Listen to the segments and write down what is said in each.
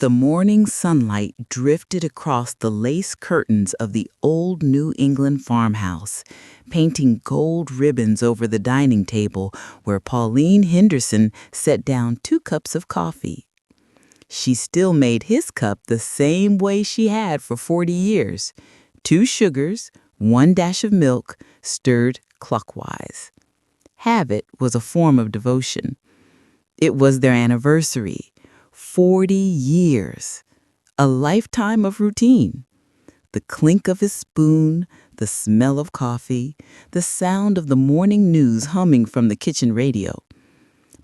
The morning sunlight drifted across the lace curtains of the old New England farmhouse, painting gold ribbons over the dining table where Pauline Henderson set down 2 cups of coffee. She still made his cup the same way she had for 40 years. 2 sugars, 1 dash of milk, stirred clockwise. Habit was a form of devotion. It was their anniversary. 40 years. A lifetime of routine. The clink of his spoon, the smell of coffee, the sound of the morning news humming from the kitchen radio.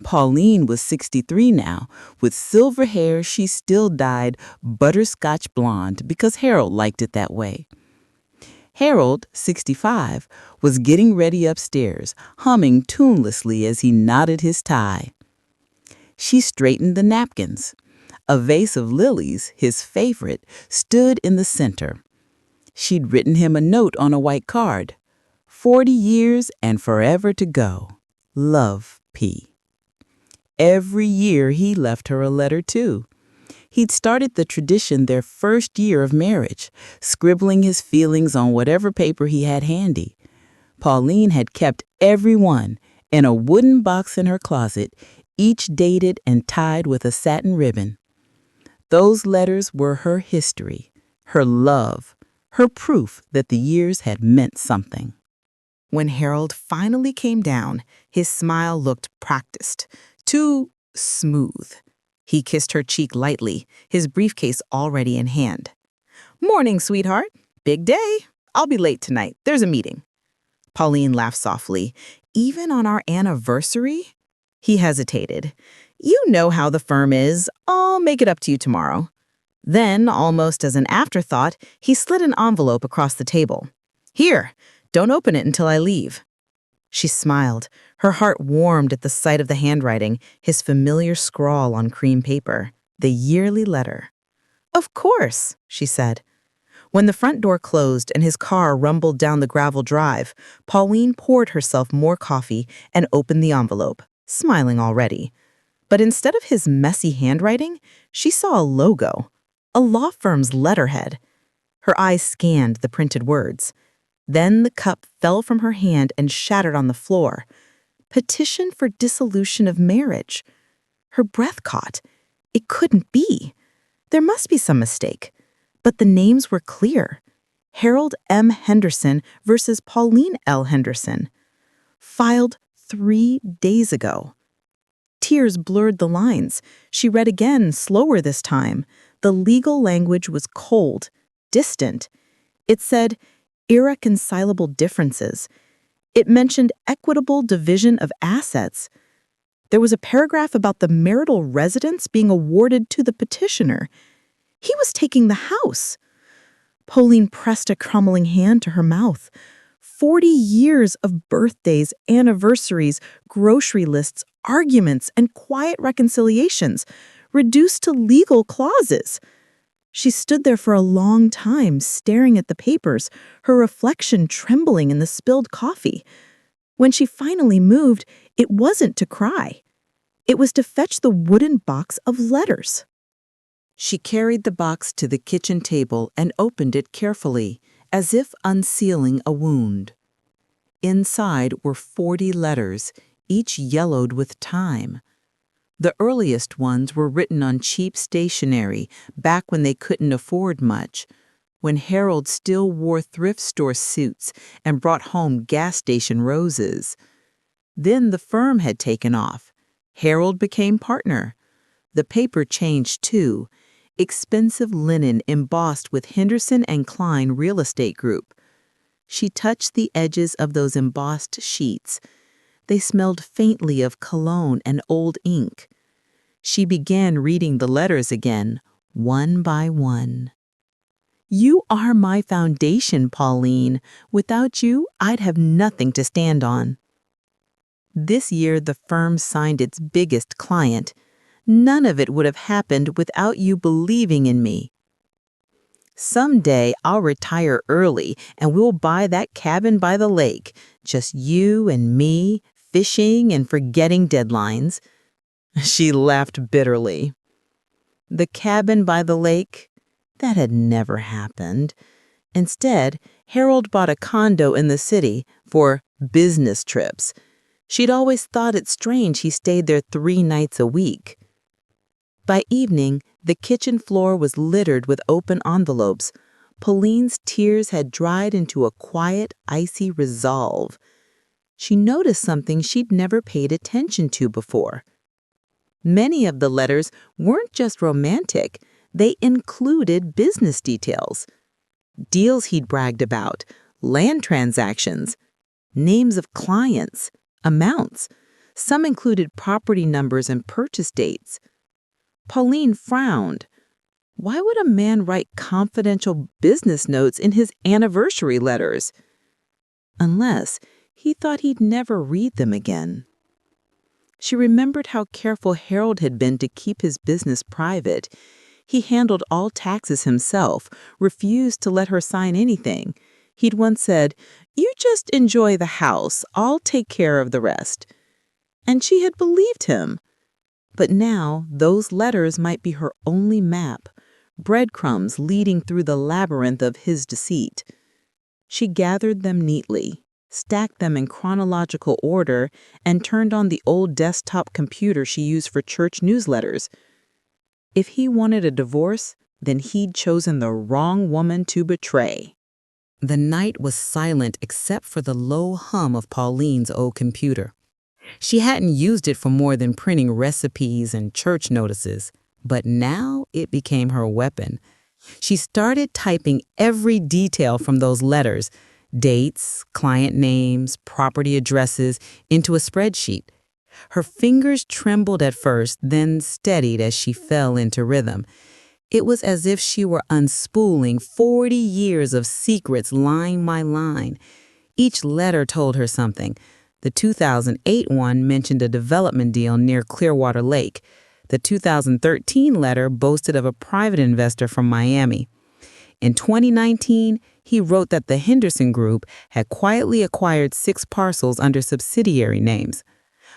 Pauline was 63 now. With silver hair, she still dyed butterscotch blonde because Harold liked it that way. Harold, 65, was getting ready upstairs, humming tunelessly as he knotted his tie. She straightened the napkins. A vase of lilies, his favorite, stood in the center. She'd written him a note on a white card. 40 years and forever to go. Love, P. Every year he left her a letter, too. He'd started the tradition their first year of marriage, scribbling his feelings on whatever paper he had handy. Pauline had kept every one in a wooden box in her closet, each dated and tied with a satin ribbon. Those letters were her history, her love, her proof that the years had meant something. When Harold finally came down, his smile looked practiced, too smooth. He kissed her cheek lightly, his briefcase already in hand. "Morning, sweetheart. Big day. I'll be late tonight. There's a meeting." Pauline laughed softly. "Even on our anniversary?" He hesitated. "You know how the firm is. I'll make it up to you tomorrow." Then, almost as an afterthought, he slid an envelope across the table. "Here, don't open it until I leave." She smiled. Her heart warmed at the sight of the handwriting, his familiar scrawl on cream paper, the yearly letter. "Of course," she said. When the front door closed and his car rumbled down the gravel drive, Pauline poured herself more coffee and opened the envelope, smiling already. But instead of his messy handwriting, she saw a logo, a law firm's letterhead. Her eyes scanned the printed words. Then the cup fell from her hand and shattered on the floor. Petition for dissolution of marriage. Her breath caught. It couldn't be. There must be some mistake. But the names were clear. Harold M. Henderson versus Pauline L. Henderson. Filed 3 days ago. Tears blurred the lines. She read again, slower this time. The legal language was cold, distant. It said, irreconcilable differences. It mentioned equitable division of assets. There was a paragraph about the marital residence being awarded to the petitioner. He was taking the house. Pauline pressed a crumbling hand to her mouth. 40 years of birthdays, anniversaries, grocery lists, arguments, and quiet reconciliations, reduced to legal clauses. She stood there for a long time, staring at the papers, her reflection trembling in the spilled coffee. When she finally moved, it wasn't to cry. It was to fetch the wooden box of letters. She carried the box to the kitchen table and opened it carefully, as if unsealing a wound. Inside were 40 letters, each yellowed with time. The earliest ones were written on cheap stationery, back when they couldn't afford much, when Harold still wore thrift store suits and brought home gas station roses. Then the firm had taken off. Harold became partner. The paper changed too. Expensive linen embossed with Henderson and Klein Real Estate Group. She touched the edges of those embossed sheets. They smelled faintly of cologne and old ink. She began reading the letters again, one by one. "You are my foundation, Pauline. Without you, I'd have nothing to stand on." This year, the firm signed its biggest client. "None of it would have happened without you believing in me. Someday I'll retire early and we'll buy that cabin by the lake, just you and me, fishing and forgetting deadlines." She laughed bitterly. The cabin by the lake? That had never happened. Instead, Harold bought a condo in the city for business trips. She'd always thought it strange he stayed there 3 nights a week. By evening, the kitchen floor was littered with open envelopes. Pauline's tears had dried into a quiet, icy resolve. She noticed something she'd never paid attention to before. Many of the letters weren't just romantic, they included business details. Deals he'd bragged about, land transactions, names of clients, amounts. Some included property numbers and purchase dates. Pauline frowned. Why would a man write confidential business notes in his anniversary letters? Unless he thought he'd never read them again. She remembered how careful Harold had been to keep his business private. He handled all taxes himself, refused to let her sign anything. He'd once said, "You just enjoy the house, I'll take care of the rest." And she had believed him. But now those letters might be her only map, breadcrumbs leading through the labyrinth of his deceit. She gathered them neatly, stacked them in chronological order, and turned on the old desktop computer she used for church newsletters. If he wanted a divorce, then he'd chosen the wrong woman to betray. The night was silent except for the low hum of Pauline's old computer. She hadn't used it for more than printing recipes and church notices, but now it became her weapon. She started typing every detail from those letters, dates, client names, property addresses, into a spreadsheet. Her fingers trembled at first, then steadied as she fell into rhythm. It was as if she were unspooling 40 years of secrets line by line. Each letter told her something. The 2008 one mentioned a development deal near Clearwater Lake. The 2013 letter boasted of a private investor from Miami. In 2019, he wrote that the Henderson Group had quietly acquired 6 parcels under subsidiary names.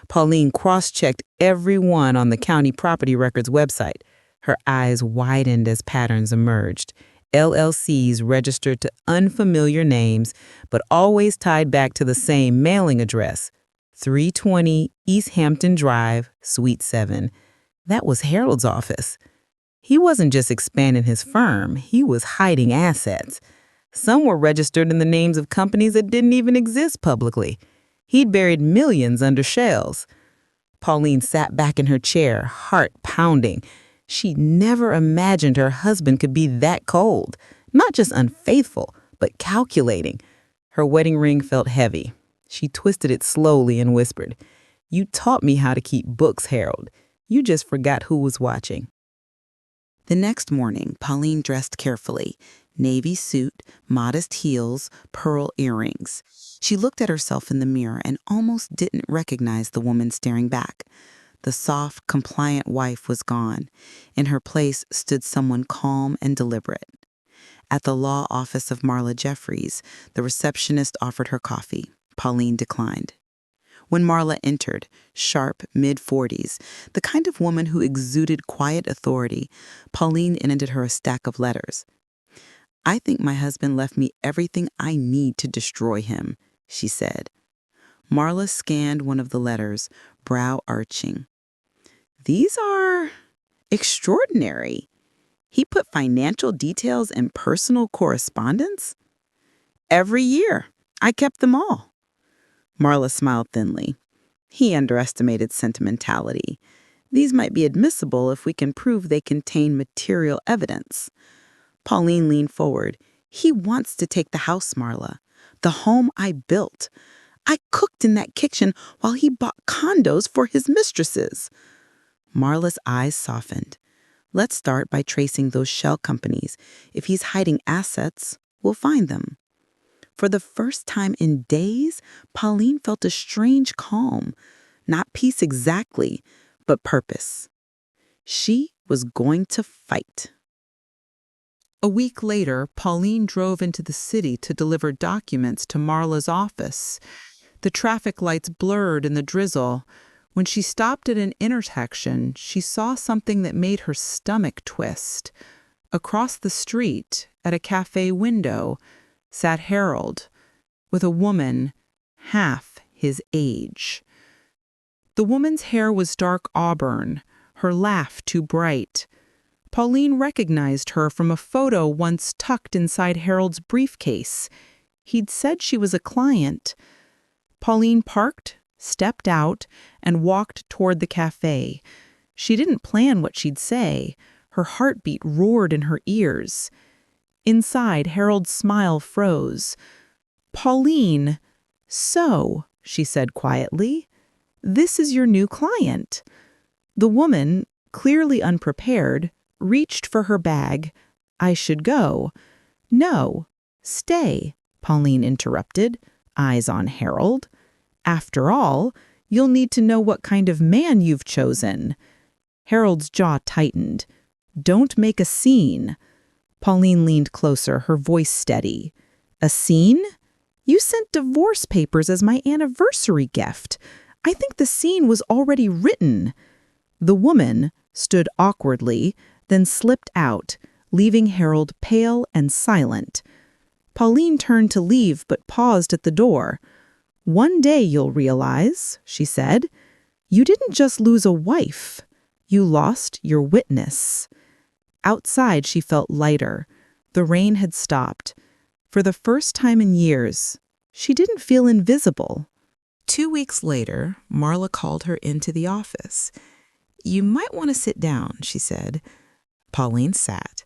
Pauline cross-checked every one on the county property records website. Her eyes widened as patterns emerged. LLCs registered to unfamiliar names, but always tied back to the same mailing address, 320 East Hampton Drive, Suite 7. That was Harold's office. He wasn't just expanding his firm, he was hiding assets. Some were registered in the names of companies that didn't even exist publicly. He'd buried millions under shells. Pauline sat back in her chair, heart pounding. She never imagined her husband could be that cold, not just unfaithful, but calculating. Her wedding ring felt heavy. She twisted it slowly and whispered, "You taught me how to keep books, Harold. You just forgot who was watching." The next morning, Pauline dressed carefully. Navy suit, modest heels, pearl earrings. She looked at herself in the mirror and almost didn't recognize the woman staring back. The soft, compliant wife was gone. In her place stood someone calm and deliberate. At the law office of Marla Jeffries, the receptionist offered her coffee. Pauline declined. When Marla entered, sharp, mid-40s, the kind of woman who exuded quiet authority, Pauline handed her a stack of letters. "I think my husband left me everything I need to destroy him," she said. Marla scanned one of the letters, brow arching. "These are extraordinary. He put financial details in personal correspondence? Every year. I kept them all." Marla smiled thinly. "He underestimated sentimentality. These might be admissible if we can prove they contain material evidence." Pauline leaned forward. "He wants to take the house, Marla. The home I built. I cooked in that kitchen while he bought condos for his mistresses." Marla's eyes softened. "Let's start by tracing those shell companies. If he's hiding assets, we'll find them." For the first time in days, Pauline felt a strange calm. Not peace exactly, but purpose. She was going to fight. A week later, Pauline drove into the city to deliver documents to Marla's office. The traffic lights blurred in the drizzle. When she stopped at an intersection, she saw something that made her stomach twist. Across the street, at a cafe window, sat Harold, with a woman half his age. The woman's hair was dark auburn, her laugh too bright. Pauline recognized her from a photo once tucked inside Harold's briefcase. He'd said she was a client. Pauline parked, stepped out, and walked toward the cafe. She didn't plan what she'd say. Her heartbeat roared in her ears. Inside, Harold's smile froze. "Pauline, so," she said quietly, "this is your new client." The woman, clearly unprepared, reached for her bag. "I should go." "No, stay," Pauline interrupted, eyes on Harold. "After all, you'll need to know what kind of man you've chosen." Harold's jaw tightened. "Don't make a scene." Pauline leaned closer, her voice steady. "A scene? You sent divorce papers as my anniversary gift. I think the scene was already written." The woman stood awkwardly, then slipped out, leaving Harold pale and silent. Pauline turned to leave but paused at the door. "One day you'll realize," she said, "you didn't just lose a wife. You lost your witness." Outside, she felt lighter. The rain had stopped. For the first time in years, she didn't feel invisible. 2 weeks later, Marla called her into the office. "You might want to sit down," she said. Pauline sat.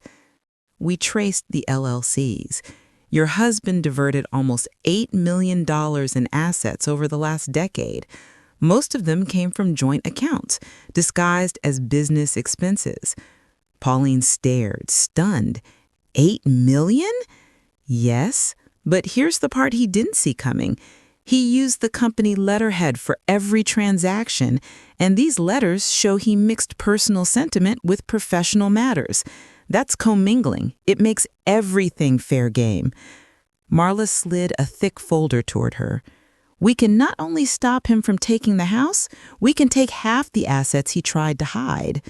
"We traced the LLCs. Your husband diverted almost $8 million in assets over the last decade. Most of them came from joint accounts, disguised as business expenses." Pauline stared, stunned. $8 million? Yes, but here's the part he didn't see coming. He used the company letterhead for every transaction, and these letters show he mixed personal sentiment with professional matters. That's commingling. It makes everything fair game. Marla slid a thick folder toward her. "We can not only stop him from taking the house, we can take half the assets he tried to hide."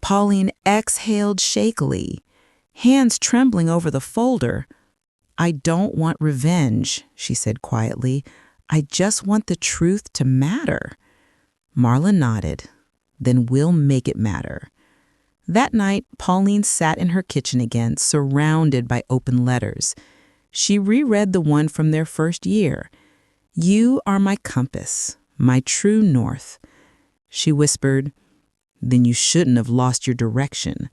Pauline exhaled shakily, hands trembling over the folder. "I don't want revenge," she said quietly. "I just want the truth to matter." Marla nodded. "Then we'll make it matter." That night, Pauline sat in her kitchen again, surrounded by open letters. She reread the one from their first year. "You are my compass, my true north." She whispered, "Then you shouldn't have lost your direction."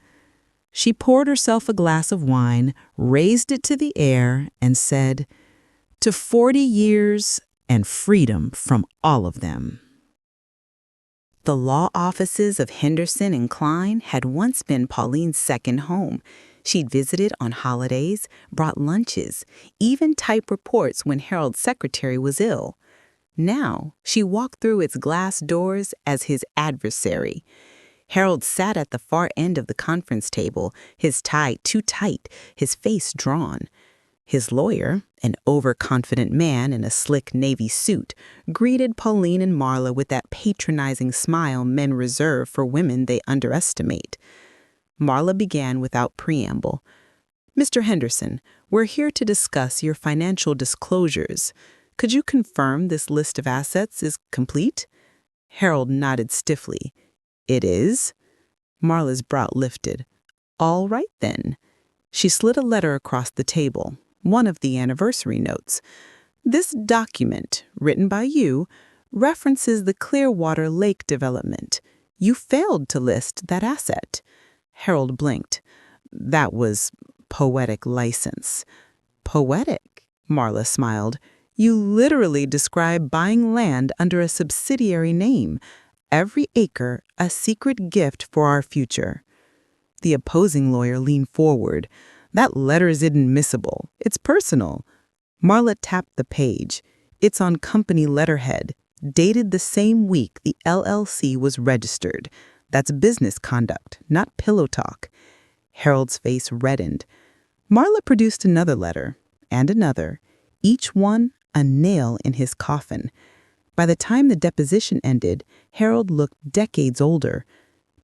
She poured herself a glass of wine, raised it to the air, and said, "To 40 years and freedom from all of them." The law offices of Henderson and Klein had once been Pauline's second home. She'd visited on holidays, brought lunches, even typed reports when Harold's secretary was ill. Now, she walked through its glass doors as his adversary. Harold sat at the far end of the conference table, his tie too tight, his face drawn. His lawyer, an overconfident man in a slick navy suit, greeted Pauline and Marla with that patronizing smile men reserve for women they underestimate. Marla began without preamble. "Mr. Henderson, we're here to discuss your financial disclosures. Could you confirm this list of assets is complete?" Harold nodded stiffly. "It is?" Marla's brow lifted. "All right, then." She slid a letter across the table, one of the anniversary notes. "This document, written by you, references the Clearwater Lake development. You failed to list that asset." Harold blinked. "That was poetic license." "Poetic?" Marla smiled. "You literally describe buying land under a subsidiary name. Every acre a secret gift for our future." The opposing lawyer leaned forward. "That letter is inadmissible. It's personal." Marla tapped the page. "It's on company letterhead, dated the same week the LLC was registered. That's business conduct, not pillow talk." Harold's face reddened. Marla produced another letter, and another, each one a nail in his coffin. By the time the deposition ended, Harold looked decades older.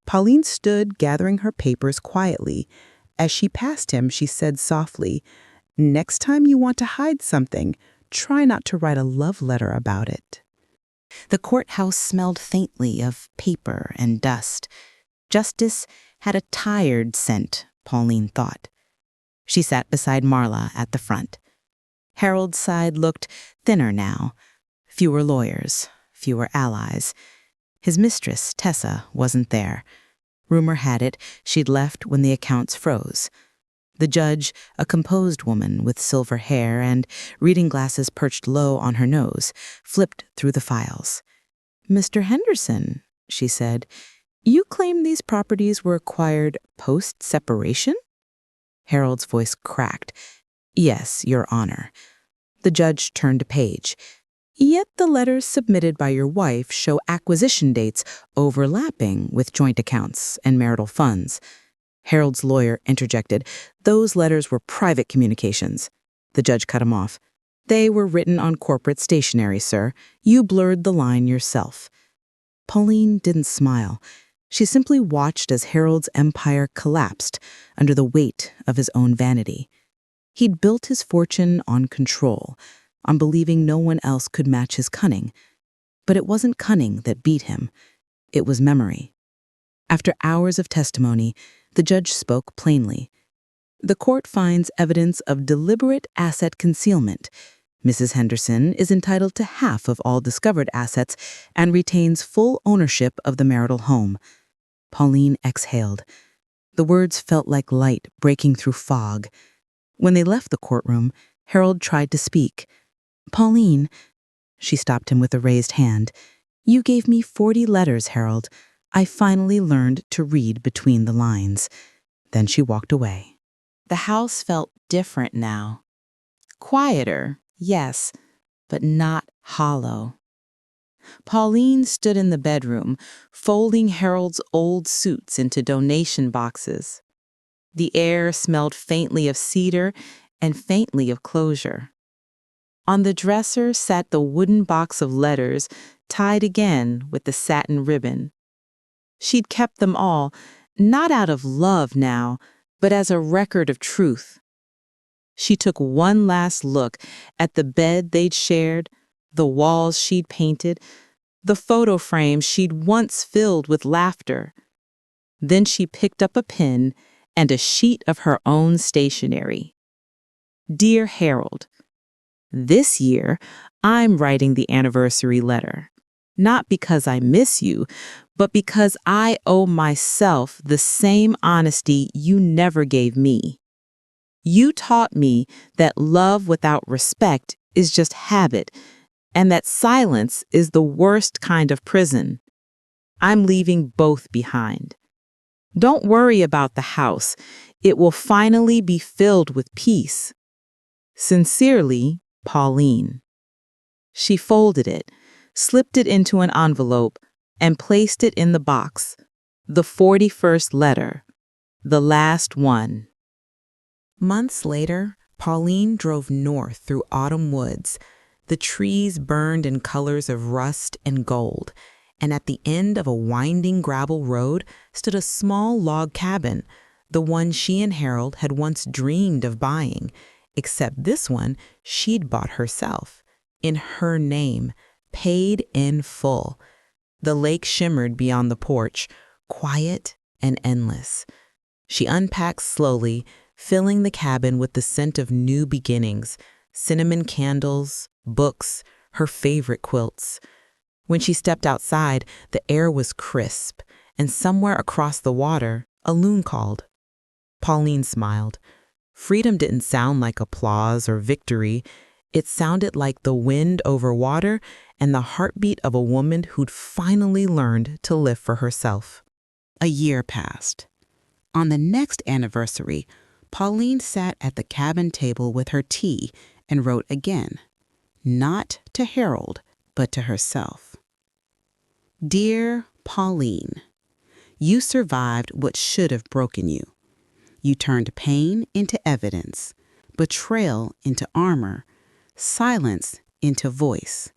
Pauline stood gathering her papers quietly. As she passed him, she said softly, "Next time you want to hide something, try not to write a love letter about it." The courthouse smelled faintly of paper and dust. Justice had a tired scent, Pauline thought. She sat beside Marla at the front. Harold's side looked thinner now. Fewer lawyers, fewer allies. His mistress, Tessa, wasn't there. Rumor had it she'd left when the accounts froze. The judge, a composed woman with silver hair and reading glasses perched low on her nose, flipped through the files. "Mr. Henderson," she said, "you claim these properties were acquired post-separation?" Harold's voice cracked. "Yes, Your Honor." The judge turned a page. "Yet the letters submitted by your wife show acquisition dates overlapping with joint accounts and marital funds." Harold's lawyer interjected, "Those letters were private communications." The judge cut him off. "They were written on corporate stationery, sir. You blurred the line yourself." Pauline didn't smile. She simply watched as Harold's empire collapsed under the weight of his own vanity. He'd built his fortune on control, on believing no one else could match his cunning. But it wasn't cunning that beat him. It was memory. After hours of testimony, the judge spoke plainly. "The court finds evidence of deliberate asset concealment. Mrs. Henderson is entitled to half of all discovered assets and retains full ownership of the marital home." Pauline exhaled. The words felt like light breaking through fog. When they left the courtroom, Harold tried to speak. "Pauline," she stopped him with a raised hand, "you gave me 40 letters, Harold. I finally learned to read between the lines." Then she walked away. The house felt different now. Quieter, yes, but not hollow. Pauline stood in the bedroom, folding Harold's old suits into donation boxes. The air smelled faintly of cedar and faintly of closure. On the dresser sat the wooden box of letters, tied again with the satin ribbon. She'd kept them all, not out of love now, but as a record of truth. She took one last look at the bed they'd shared, the walls she'd painted, the photo frames she'd once filled with laughter. Then she picked up a pen and a sheet of her own stationery. "Dear Harold, this year I'm writing the anniversary letter. Not because I miss you, but because I owe myself the same honesty you never gave me. You taught me that love without respect is just habit, and that silence is the worst kind of prison. I'm leaving both behind. Don't worry about the house. It will finally be filled with peace. Sincerely, Pauline." She folded it, slipped it into an envelope, and placed it in the box. The 41st letter. The last one. Months later, Pauline drove north through autumn woods. The trees burned in colors of rust and gold, and at the end of a winding gravel road stood a small log cabin, the one she and Harold had once dreamed of buying, except this one she'd bought herself, in her name, paid in full. The lake shimmered beyond the porch, quiet and endless. She unpacked slowly, filling the cabin with the scent of new beginnings, cinnamon candles, books, her favorite quilts. When she stepped outside, the air was crisp, and somewhere across the water, a loon called. Pauline smiled. Freedom didn't sound like applause or victory. It sounded like the wind over water and the heartbeat of a woman who'd finally learned to live for herself. A year passed. On the next anniversary, Pauline sat at the cabin table with her tea and wrote again, not to Harold, but to herself. "Dear Pauline, you survived what should have broken you. You turned pain into evidence, betrayal into armor, silence into voice.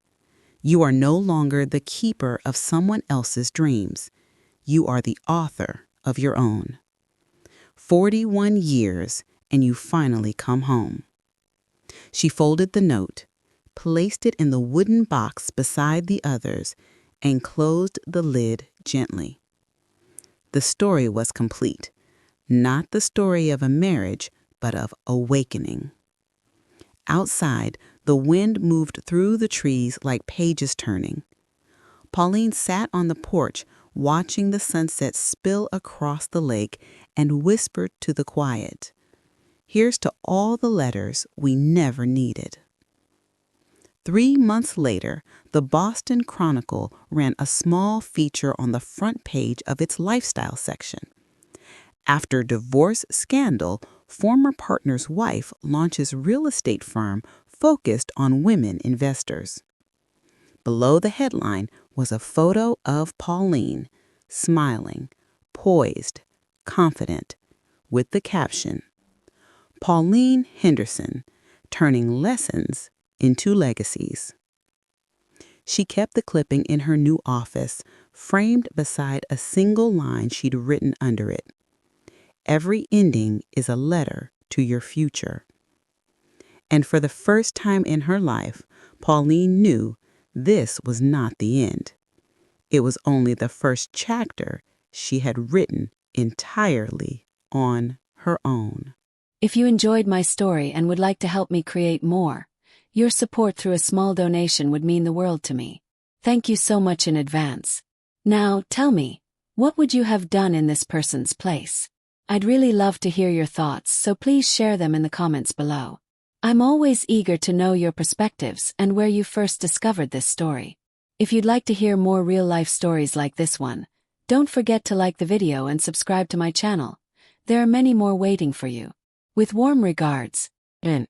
You are no longer the keeper of someone else's dreams. You are the author of your own. 41 years, and you finally come home. She folded the note, placed it in the wooden box beside the others, and closed the lid gently. The story was complete. Not the story of a marriage, but of awakening. Outside, the wind moved through the trees like pages turning. Pauline sat on the porch, watching the sunset spill across the lake, and whispered to the quiet, "Here's to all the letters we never needed." 3 months later, the Boston Chronicle ran a small feature on the front page of its lifestyle section. After divorce scandal, former partner's wife launches real estate firm focused on women investors. Below the headline was a photo of Pauline, smiling, poised, confident, with the caption, "Pauline Henderson, turning lessons into legacies." She kept the clipping in her new office, framed beside a single line she'd written under it. "Every ending is a letter to your future." And for the first time in her life, Pauline knew this was not the end. It was only the first chapter she had written entirely on her own. If you enjoyed my story and would like to help me create more, your support through a small donation would mean the world to me. Thank you so much in advance. Now, tell me, what would you have done in this person's place? I'd really love to hear your thoughts, so please share them in the comments below. I'm always eager to know your perspectives and where you first discovered this story. If you'd like to hear more real-life stories like this one, don't forget to like the video and subscribe to my channel. There are many more waiting for you. With warm regards, Rin.